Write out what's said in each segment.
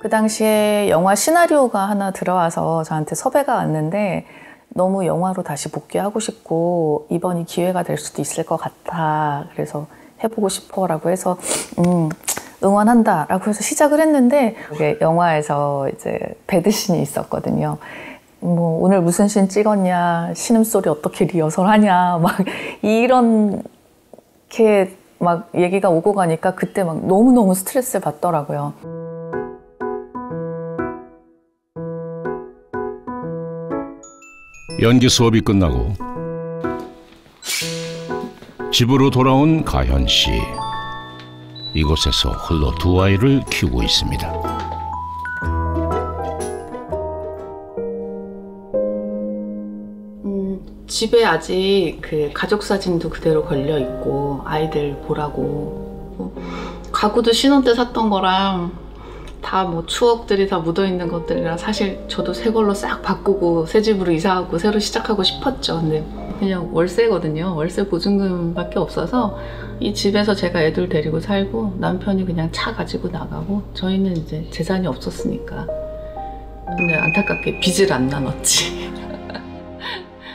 그 당시에 영화 시나리오가 하나 들어와서 저한테 섭외가 왔는데 너무 영화로 다시 복귀하고 싶고 이번이 기회가 될 수도 있을 것 같아. 그래서 해보고 싶어라고 해서 응원한다라고 해서 시작을 했는데 영화에서 이제 배드신이 있었거든요. 뭐 오늘 무슨 씬 찍었냐, 신음소리 어떻게 리허설하냐, 막 이런 게 막 얘기가 오고 가니까 그때 막 너무너무 스트레스를 받더라고요. 연기 수업이 끝나고 집으로 돌아온 가현 씨. 이곳에서 홀로 두 아이를 키우고 있습니다. 집에 아직 그 가족 사진도 그대로 걸려 있고 아이들 보라고 가구도 신혼 때 샀던 거랑 다 뭐 추억들이 다 묻어 있는 것들이라 사실 저도 새 걸로 싹 바꾸고 새 집으로 이사하고 새로 시작하고 싶었죠. 근데 그냥 월세거든요. 월세 보증금밖에 없어서 이 집에서 제가 애들 데리고 살고 남편이 그냥 차 가지고 나가고 저희는 이제 재산이 없었으니까. 근데 안타깝게 빚을 안 나눴지.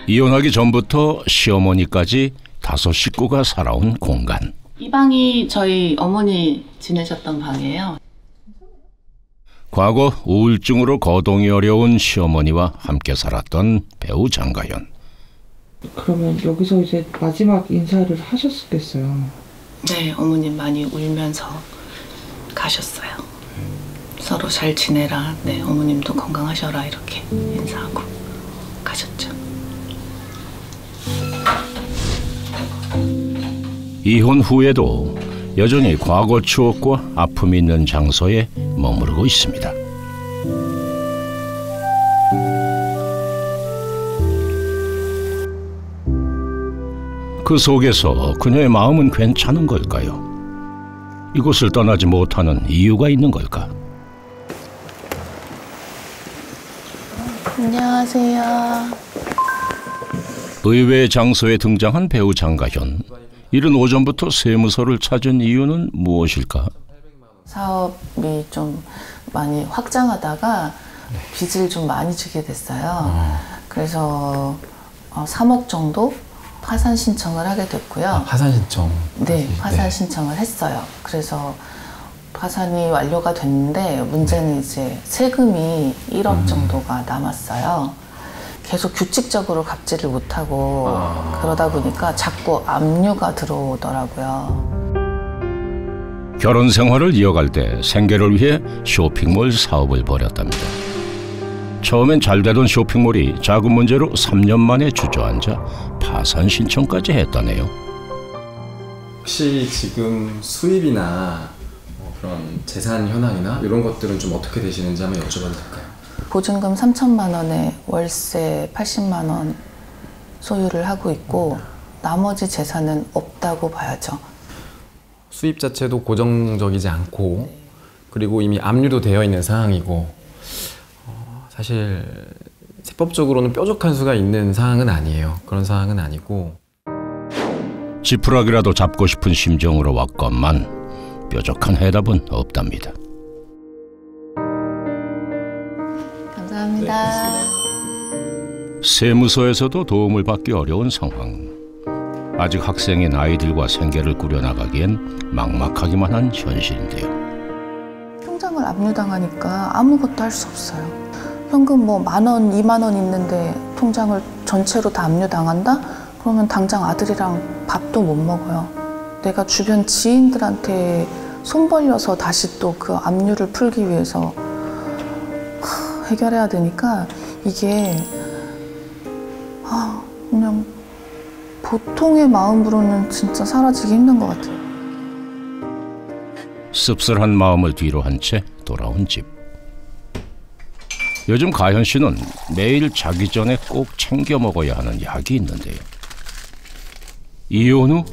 이혼하기 전부터 시어머니까지 5 식구가 살아온 공간. 이 방이 저희 어머니 지내셨던 방이에요. 과거 우울증으로 거동이 어려운 시어머니와 함께 살았던 배우 장가현. 그러면 여기서 이제 마지막 인사를 하셨겠어요? 네, 어머님 많이 울면서 가셨어요. 서로 잘 지내라, 네, 어머님도 건강하셔라 이렇게 인사하고 가셨죠. 이혼 후에도 여전히 과거 추억과 아픔이 있는 장소에 머무르고 있습니다. 그 속에서 그녀의 마음은 괜찮은 걸까요? 이곳을 떠나지 못하는 이유가 있는 걸까? 안녕하세요. 의외의 장소에 등장한 배우 장가현. 이른 오전부터 세무서를 찾은 이유는 무엇일까? 사업이 좀 많이 확장하다가 빚을 좀 많이 지게 됐어요. 그래서 3억 정도 파산 신청을 하게 됐고요. 파산 신청? 네, 파산 신청을 했어요. 그래서 파산이 완료가 됐는데 문제는 이제 세금이 1억 정도가 남았어요. 계속 규칙적으로 갚지를 못하고 그러다 보니까 자꾸 압류가 들어오더라고요. 결혼 생활을 이어갈 때 생계를 위해 쇼핑몰 사업을 벌였답니다. 처음엔 잘 되던 쇼핑몰이 자금 문제로 3년 만에 주저앉아 파산 신청까지 했다네요. 혹시 지금 수입이나 그런 재산 현황이나 이런 것들은 좀 어떻게 되시는지 한번 여쭤봐도 될까요? 보증금 3천만 원에 월세 80만 원 소유를 하고 있고 나머지 재산은 없다고 봐야죠. 수입 자체도 고정적이지 않고 그리고 이미 압류도 되어 있는 상황이고 사실 세법적으로는 뾰족한 수가 있는 상황은 아니에요. 그런 상황은 아니고 지푸라기라도 잡고 싶은 심정으로 왔건만 뾰족한 해답은 없답니다. 감사합니다. 세무서에서도 도움을 받기 어려운 상황. 아직 학생인 아이들과 생계를 꾸려나가기엔 막막하기만 한 현실인데요. 통장을 압류당하니까 아무것도 할 수 없어요. 현금 뭐 10,000원, 20,000원 있는데 통장을 전체로 다 압류당한다? 그러면 당장 아들이랑 밥도 못 먹어요. 내가 주변 지인들한테 손 벌려서 다시 또 그 압류를 풀기 위해서 해결해야 되니까 이게 그냥 보통의 마음으로는 진짜 사라지기 힘든 것 같아요. 씁쓸한 마음을 뒤로 한 채 돌아온 집. 요즘 가현 씨는 매일 자기 전에 꼭 챙겨 먹어야 하는 약이 있는데요. 이혼 후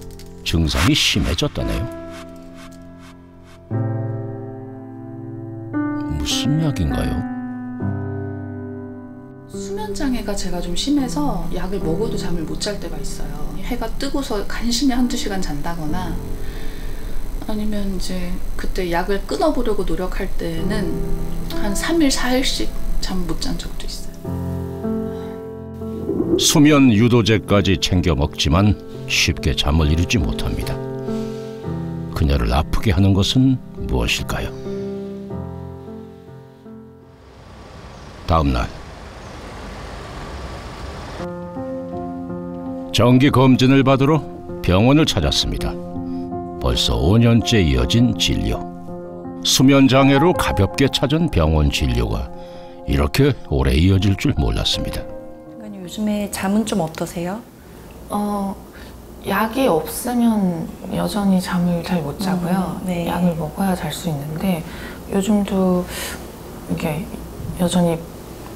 증상이 심해졌다네요. 무슨 약인가요? 수면장애가 제가 좀 심해서 약을 먹어도 잠을 못 잘 때가 있어요. 해가 뜨고서 간신히 1-2시간 잔다거나 아니면 이제 그때 약을 끊어보려고 노력할 때는 한 3일, 4일씩 잠 못 잔 적도 있어요. 수면 유도제까지 챙겨 먹지만 쉽게 잠을 이루지 못합니다. 그녀를 아프게 하는 것은 무엇일까요? 다음 날 정기 검진을 받으러 병원을 찾았습니다. 벌써 5년째 이어진 진료. 수면 장애로 가볍게 찾은 병원 진료가 이렇게 오래 이어질 줄 몰랐습니다. 요즘에 잠은 좀 어떠세요? 약이 없으면 여전히 잠을 잘 못 자고요. 네. 약을 먹어야 잘 수 있는데 요즘도 이게 여전히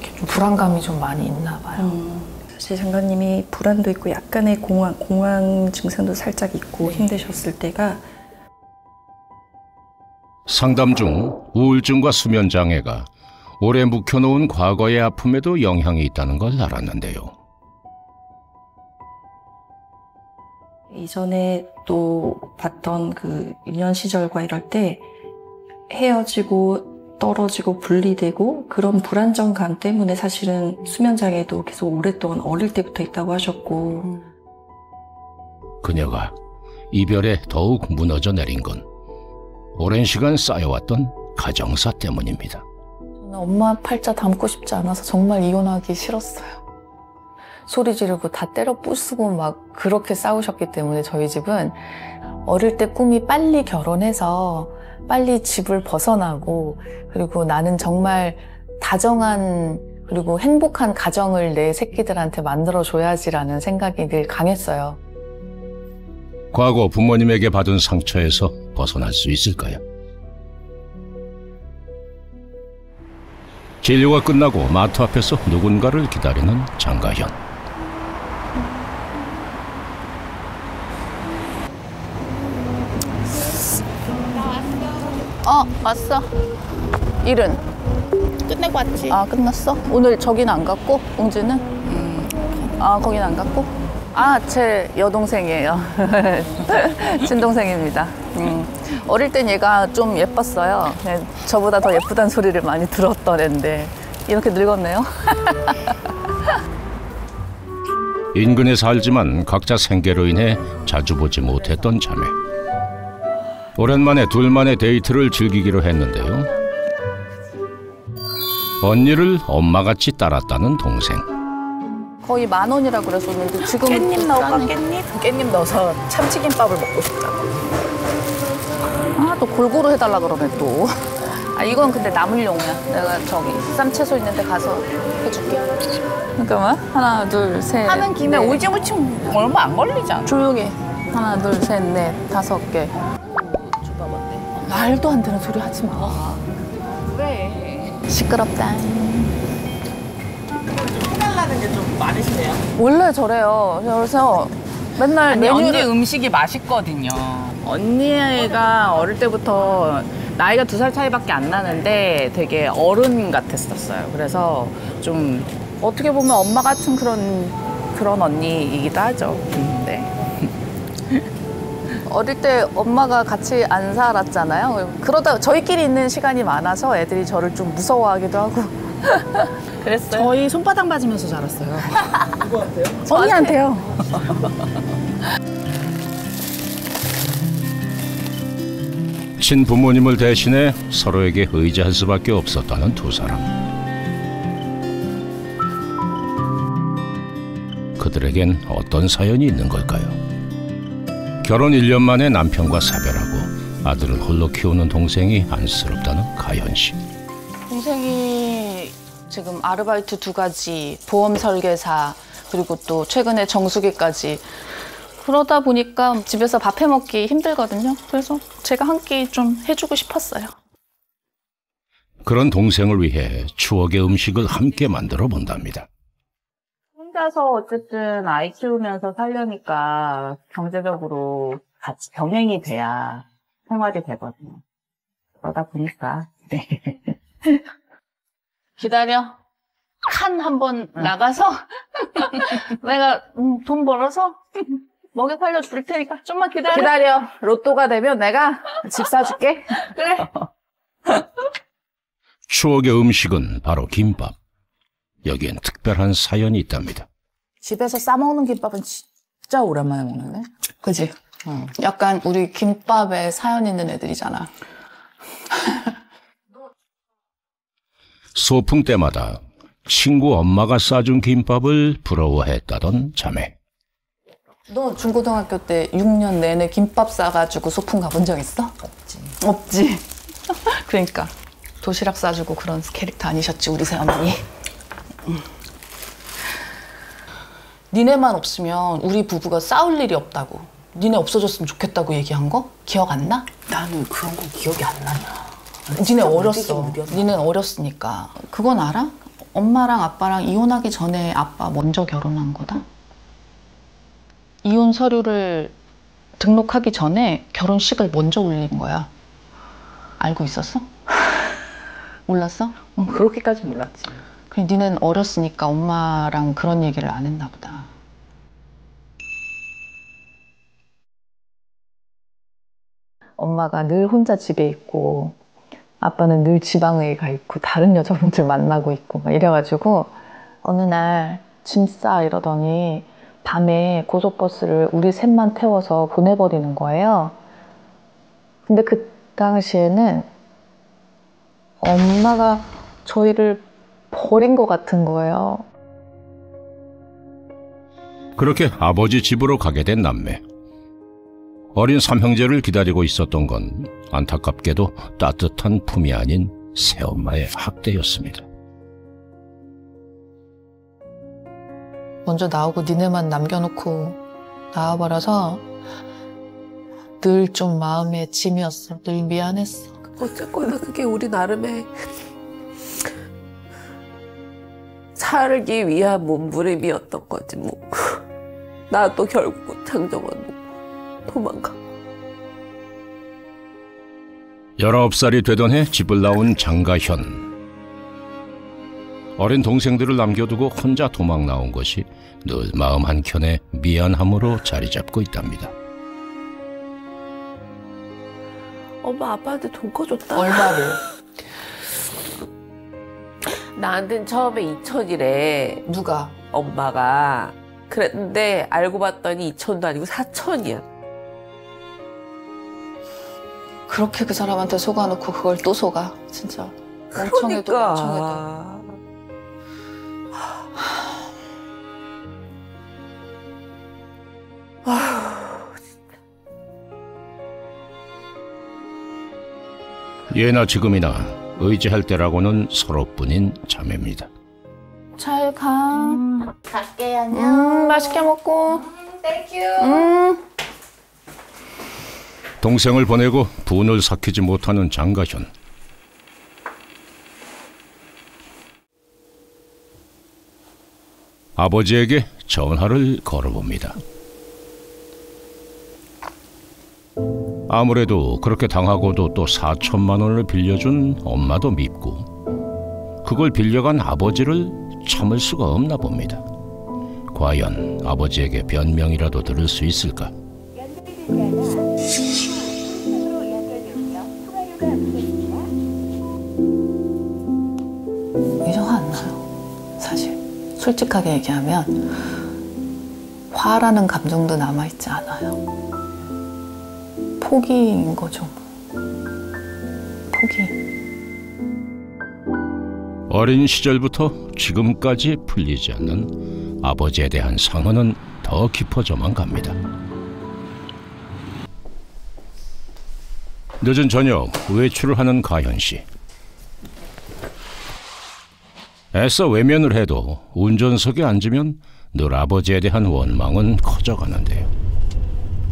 이렇게 좀 불안감이 좀 많이 있나 봐요. 사실 장관님이 불안도 있고 약간의 공황 증상도 살짝 있고 힘드셨을 때가 상담 중 우울증과 수면 장애가 오래 묵혀놓은 과거의 아픔에도 영향이 있다는 걸 알았는데요. 이전에 또 봤던 그 유년 시절과 이럴 때 헤어지고 떨어지고 분리되고 그런 불안정감 때문에 사실은 수면 장애도 계속 오랫동안 어릴 때부터 있다고 하셨고 그녀가 이별에 더욱 무너져 내린 건 오랜 시간 쌓여왔던 가정사 때문입니다. 저는 엄마 팔자 담고 싶지 않아서 정말 이혼하기 싫었어요. 소리 지르고 다 때려 부수고 막 그렇게 싸우셨기 때문에 저희 집은 어릴 때 꿈이 빨리 결혼해서 빨리 집을 벗어나고 그리고 나는 정말 다정한 그리고 행복한 가정을 내 새끼들한테 만들어줘야지라는 생각이 늘 강했어요. 과거 부모님에게 받은 상처에서 벗어날 수 있을까요? 진료가 끝나고 마트 앞에서 누군가를 기다리는 장가현. 왔어. 일은? 끝내고 왔지. 아, 끝났어? 오늘 저기는 안 갔고? 웅지는? 거기는 안 갔고? 제 여동생이에요. 친동생입니다. 어릴 땐 얘가 좀 예뻤어요. 저보다 더 예쁘다는 소리를 많이 들었던 애인데 이렇게 늙었네요. 인근에 살지만 각자 생계로 인해 자주 보지 못했던 자매. 오랜만에 둘만의 데이트를 즐기기로 했는데요. 언니를 엄마같이 따랐다는 동생. 거의 10,000원이라고 그랬었는데 지금 깻잎 넣을까, 깻잎? 깻잎 넣어서 참치김밥을 먹고 싶다고. 또 골고루 해달라 그러네 또. 이건 근데 나물용이야. 내가 저기 쌈채소 있는데 가서 해줄게. 잠깐만. 하나, 둘, 셋. 하는 김에 넷. 오징어무침 얼마 안 걸리잖아. 조용히. 하나, 둘, 셋, 넷, 5개. 줘봐봤네. 말도 안 되는 소리 하지 마. 왜? 시끄럽다. 해달라는 게 좀 많으시네요. 원래 저래요. 그래서 맨날 아니, 메뉴를 언니 음식이 맛있거든요. 언니가 어릴 때부터 나이가 2살 차이밖에 안 나는데 되게 어른 같았었어요. 그래서 좀 어떻게 보면 엄마 같은 그런 언니이기도 하죠. 네. 어릴 때 엄마가 같이 안 살았잖아요. 그러다 저희끼리 있는 시간이 많아서 애들이 저를 좀 무서워하기도 하고 그랬어요. 저희 손바닥 맞으면서 자랐어요. 누구한테요? 언니한테요. 친부모님을 대신해 서로에게 의지할 수밖에 없었다는 두 사람. 그들에겐 어떤 사연이 있는 걸까요? 결혼 1년 만에 남편과 사별하고 아들을 홀로 키우는 동생이 안쓰럽다는 가현 씨. 동생이 지금 아르바이트 2가지, 보험 설계사, 그리고 또 최근에 정수기까지. 그러다 보니까 집에서 밥 해먹기 힘들거든요. 그래서 제가 한 끼 좀 해주고 싶었어요. 그런 동생을 위해 추억의 음식을 함께 만들어 본답니다. 혼자서 어쨌든 아이 키우면서 살려니까 경제적으로 같이 병행이 돼야 생활이 되거든요. 그러다 보니까 네. 기다려. 칸 한번 나가서 내가 돈 벌어서 먹여 살려줄 테니까 좀만 기다려. 기다려. 로또가 되면 내가 집 사줄게. 그래. 추억의 음식은 바로 김밥. 여기엔 특별한 사연이 있답니다. 집에서 싸먹는 김밥은 진짜 오랜만에 먹는데? 그지? 약간 우리 김밥에 사연 있는 애들이잖아. 소풍 때마다 친구 엄마가 싸준 김밥을 부러워했다던 자매. 너 중고등학교 때 6년 내내 김밥 싸가지고 소풍 가본 적 있어? 없지. 그러니까 도시락 싸주고 그런 캐릭터 아니셨지 우리 새어머니. 니네만 없으면 우리 부부가 싸울 일이 없다고. 니네 없어졌으면 좋겠다고 얘기한 거? 기억 안 나? 나는 그런 거 기억이 안 나냐. 니네 어렸어. 니네는 어렸으니까. 그건 알아? 엄마랑 아빠랑 이혼하기 전에 아빠 먼저 결혼한 거다. 이혼 서류를 등록하기 전에 결혼식을 먼저 올린 거야. 알고 있었어? 몰랐어? 그렇게까지 몰랐지. 그래, 니네는 어렸으니까 엄마랑 그런 얘기를 안 했나 보다. 엄마가 늘 혼자 집에 있고 아빠는 늘 지방에 가 있고 다른 여자분들 만나고 있고 막 이래가지고 어느 날 짐 싸 이러더니 밤에 고속버스를 우리 셋만 태워서 보내버리는 거예요. 근데 그 당시에는 엄마가 저희를 버린 것 같은 거예요. 그렇게 아버지 집으로 가게 된 남매. 어린 삼형제를 기다리고 있었던 건 안타깝게도 따뜻한 품이 아닌 새엄마의 학대였습니다. 먼저 나오고 니네만 남겨놓고 나와버려서 늘 좀 마음의 짐이었어. 늘 미안했어. 어쨌거나 그게 우리 나름의 살기 위한 몸부림이었던 거지 뭐. 나도 결국은 장정원 놓고 도망가. 19살이 되던 해 집을 나온 장가현. 어린 동생들을 남겨두고 혼자 도망 나온 것이 늘 마음 한켠에 미안함으로 자리 잡고 있답니다. 엄마 아빠한테 돈 꺼줬다. 얼마를? 나한텐 처음에 2,000이래. 누가? 엄마가. 그랬는데 알고 봤더니 2,000도 아니고 4,000이야. 그렇게 그 사람한테 속아놓고 그걸 또 속아. 진짜. 멍청해도 멍청해도. 예나 지금이나 의지할 때라고는 서로뿐인 자매입니다. 잘 가. 갈게, 안녕. 맛있게 먹고. 땡큐. 동생을 보내고 분을 삭히지 못하는 장가현. 아버지에게 전화를 걸어봅니다. 아무래도 그렇게 당하고도 또 4천만 원을 빌려준 엄마도 밉고 그걸 빌려간 아버지를 참을 수가 없나 봅니다. 과연 아버지에게 변명이라도 들을 수 있을까? 이제 화 안 나요. 사실 솔직하게 얘기하면 화라는 감정도 남아있지 않아요. 포기인 거죠. 포기. 어린 시절부터 지금까지 풀리지 않는 아버지에 대한 상흔은 더 깊어져만 갑니다. 늦은 저녁 외출을 하는 가현 씨. 애써 외면을 해도 운전석에 앉으면 늘 아버지에 대한 원망은 커져가는데요.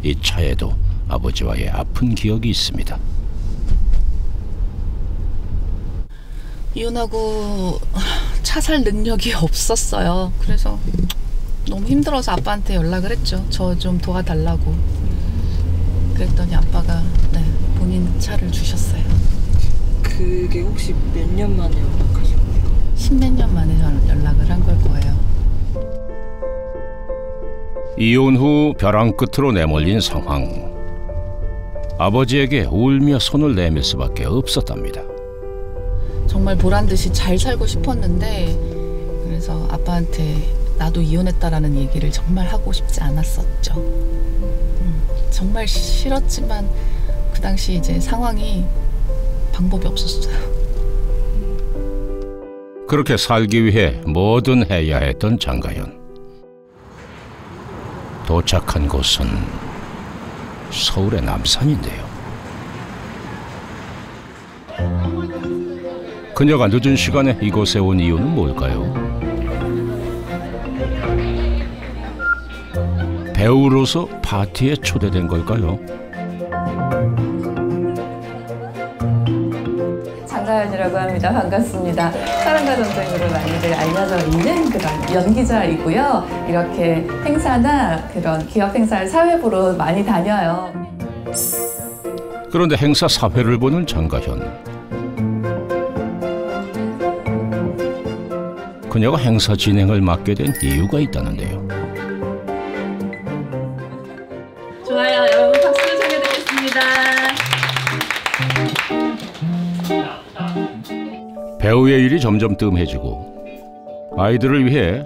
이 차에도 아버지와의 아픈 기억이 있습니다. 이혼하고 차 살 능력이 없었어요. 그래서 너무 힘들어서 아빠한테 연락을 했죠. 저 좀 도와달라고. 그랬더니 아빠가 본인 차를 주셨어요. 그게 혹시 몇 년 만에 연락하신 거예요? 10몇 년 만에 연락을 한 걸 거예요. 이혼 후 벼랑 끝으로 내몰린 상황. 아버지에게 울며 손을 내밀 수밖에 없었답니다. 정말 보란 듯이 잘 살고 싶었는데 그래서 아빠한테 나도 이혼했다라는 얘기를 정말 하고 싶지 않았었죠. 정말 싫었지만 그 당시 이제 상황이 방법이 없었어요. 그렇게 살기 위해 뭐든 해야 했던 장가연. 도착한 곳은 서울의 남산인데요. 그녀가 늦은 시간에 이곳에 온 이유는 뭘까요? 배우로서 파티에 초대된 걸까요? 장가연이라고 합니다. 반갑습니다. 사랑과 전쟁으로 많이들 알려져 있는 그런 연기자이고요. 이렇게 행사나 그런 기업 행사를 사회부로 많이 다녀요. 그런데 행사 사회를 보는 장가연. 그녀가 행사 진행을 맡게 된 이유가 있다는데요. 좋아요. 여러분 박수 청해드리겠습니다. 배우의 일이 점점 뜸해지고 아이들을 위해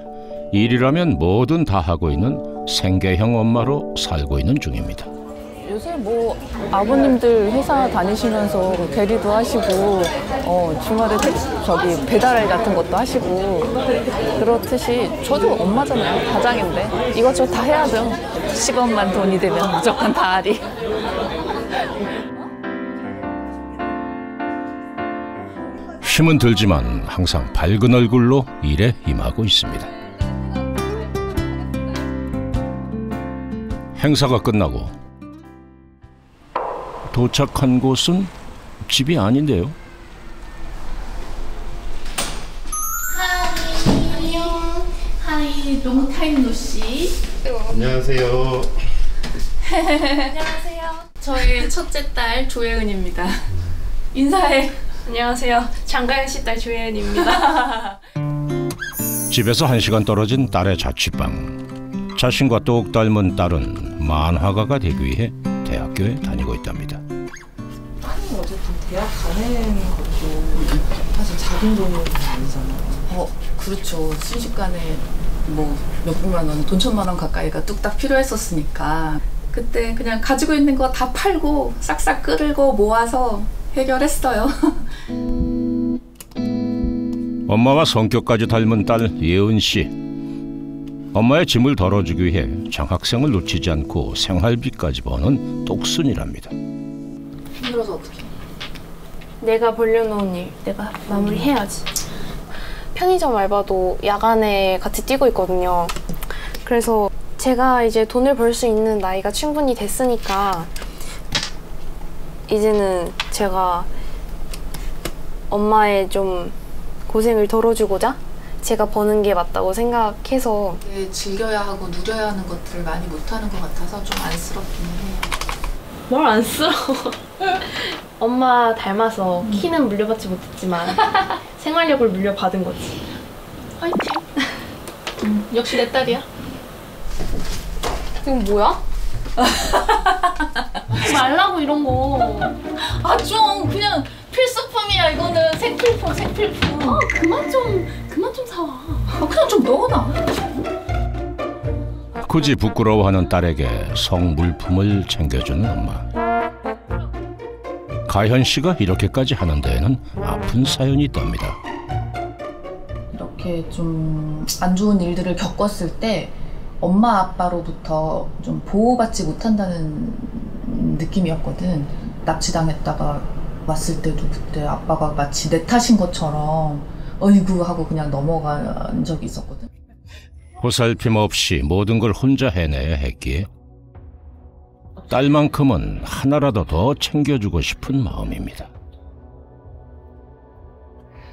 일이라면 뭐든 다 하고 있는 생계형 엄마로 살고 있는 중입니다. 요새 뭐 아버님들 회사 다니시면서 대리도 하시고 주말에 저기 배달 같은 것도 하시고 그렇듯이 저도 엄마잖아요. 가장인데 이것저것 다 해야죠. 직업만 돈이 되면 무조건 다 하리. 힘은 들지만 항상 밝은 얼굴로 일에 임하고 있습니다. 행사가 끝나고 도착한 곳은 집이 아닌데요. 하이 롱타임 노씨. 안녕하세요. 안녕하세요. 저희 첫째 딸 조예은입니다. 인사해. 안녕하세요. 장가연 씨 딸 조예은입니다. 집에서 1시간 떨어진 딸의 자취방. 자신과 똑 닮은 딸은 만화가가 되기 위해 대학교에 다니고 있답니다. 어쨌든 대학 가는 것도 사실 작은 돈은 아니잖아요. 그렇죠. 순식간에 뭐 몇백만 원, 돈 1,000만 원 가까이가 뚝딱 필요했었으니까 그때 그냥 가지고 있는 거 다 팔고 싹싹 끌고 모아서 해결했어요. 엄마와 성격까지 닮은 딸 예은 씨. 엄마의 짐을 덜어주기 위해 장학생을 놓치지 않고 생활비까지 버는 똑순이랍니다. 힘들어서 어떡해. 내가 벌려놓은 일 내가 마무리해야지. 편의점 알바도 야간에 같이 뛰고 있거든요. 그래서 제가 이제 돈을 벌 수 있는 나이가 충분히 됐으니까 이제는 제가 엄마의 좀 고생을 덜어주고자 제가 버는 게 맞다고 생각해서 즐겨야 하고 누려야 하는 것들을 많이 못하는 것 같아서 좀 안쓰럽긴 해요. 뭘 안쓰러워. 엄마 닮아서 키는 물려받지 못했지만 생활력을 물려받은 거지. 화이팅! 역시 내 딸이야. 이건 뭐야? 하지 말라고 이런 거. 아 좀 그냥 필수품이야. 이거는 생필품. 그만 좀 사와. 그냥 좀 넣어놔. 굳이 부끄러워하는 딸에게 성물품을 챙겨주는 엄마. 가현 씨가 이렇게까지 하는 데에는 아픈 사연이 있답니다. 이렇게 좀 안 좋은 일들을 겪었을 때 엄마 아빠로부터 좀 보호받지 못한다는 느낌이었거든. 납치당했다가 왔을 때도 그때 아빠가 마치 내 탓인 것처럼 어이구 하고 그냥 넘어간 적이 있었거든. 보살핌 없이 모든 걸 혼자 해내야 했기에 딸만큼은 하나라도 더 챙겨주고 싶은 마음입니다.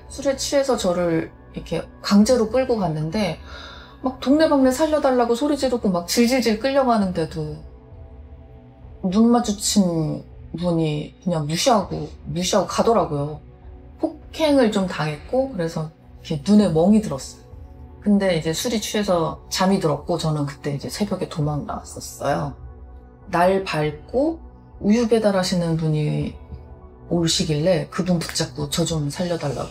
술에 취해서 저를 이렇게 강제로 끌고 갔는데 막 동네방네 살려달라고 소리 지르고 막 질질질 끌려가는데도 눈 마주친 분이 그냥 무시하고 가더라고요. 폭행을 좀 당했고 그래서 이렇게 눈에 멍이 들었어요. 근데 이제 술이 취해서 잠이 들었고 저는 그때 이제 새벽에 도망 나왔었어요. 날 밟고 우유 배달하시는 분이 오시길래 그분 붙잡고 저 좀 살려달라고.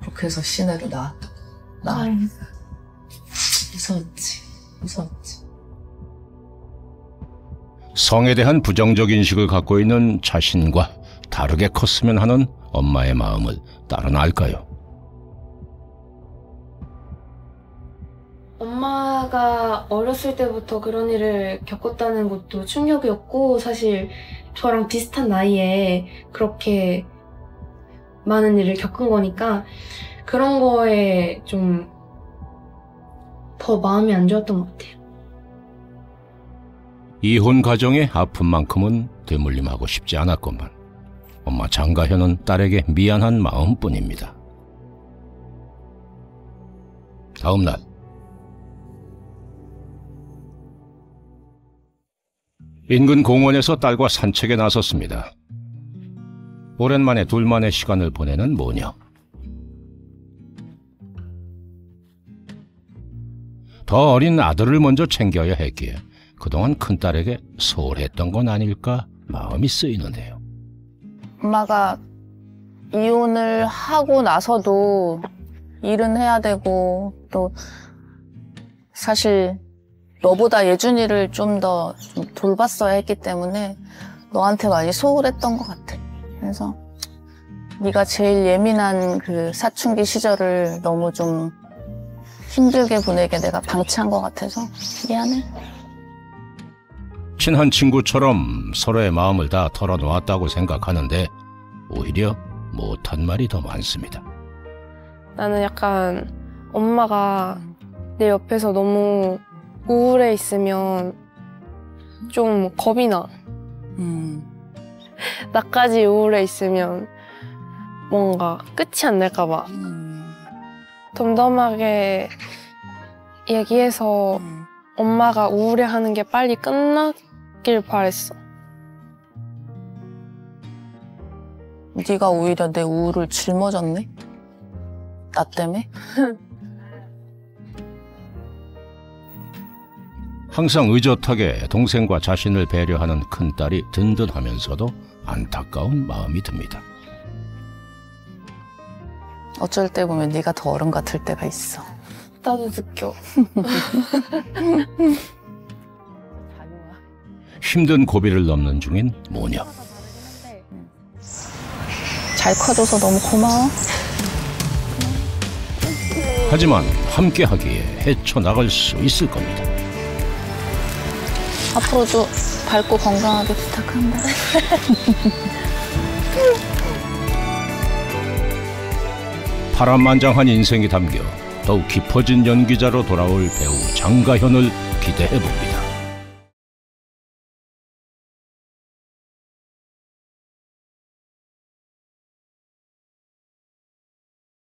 그렇게 해서 시내로 나왔다. 무서웠지. 성에 대한 부정적 인식을 갖고 있는 자신과 다르게 컸으면 하는 엄마의 마음을 따로는 알까요? 엄마가 어렸을 때부터 그런 일을 겪었다는 것도 충격이었고, 사실 저랑 비슷한 나이에 그렇게 많은 일을 겪은 거니까 그런 거에 좀 더 마음이 안 좋았던 것 같아요. 이혼 가정의 아픔만큼은 되물림하고 싶지 않았건만 엄마 장가현은 딸에게 미안한 마음뿐입니다. 다음 날 인근 공원에서 딸과 산책에 나섰습니다. 오랜만에 둘만의 시간을 보내는 모녀. 더 어린 아들을 먼저 챙겨야 했기에 그동안 큰딸에게 소홀했던 건 아닐까 마음이 쓰이는데요. 엄마가 이혼을 하고 나서도 일은 해야 되고, 또 사실 너보다 예준이를 좀 더 돌봤어야 했기 때문에 너한테 많이 소홀했던 것 같아. 그래서 네가 제일 예민한 그 사춘기 시절을 너무 좀 힘들게 보내게 내가 방치한 것 같아서 미안해. 친한 친구처럼 서로의 마음을 다 털어놓았다고 생각하는데 오히려 못한 말이 더 많습니다. 나는 약간 엄마가 내 옆에서 너무 우울해 있으면 좀 겁이 나. 나까지 우울해 있으면 뭔가 끝이 안 날까 봐. 덤덤하게 얘기해서 엄마가 우울해하는 게 빨리 끝나길 바랬어. 네가 오히려 내 우울을 짊어졌네? 나 때문에? 항상 의젓하게 동생과 자신을 배려하는 큰딸이 든든하면서도 안타까운 마음이 듭니다. 어쩔 때 보면 네가 더 어른 같을 때가 있어. 나도 느껴. 힘든 고비를 넘는 중인 모녀. 잘 커줘서 너무 고마워. 하지만 함께하기에 헤쳐나갈 수 있을 겁니다. 앞으로도 밝고 건강하게 부탁한다. 파란만장한 인생이 담겨 더욱 깊어진 연기자로 돌아올 배우 장가현을 기대해봅니다.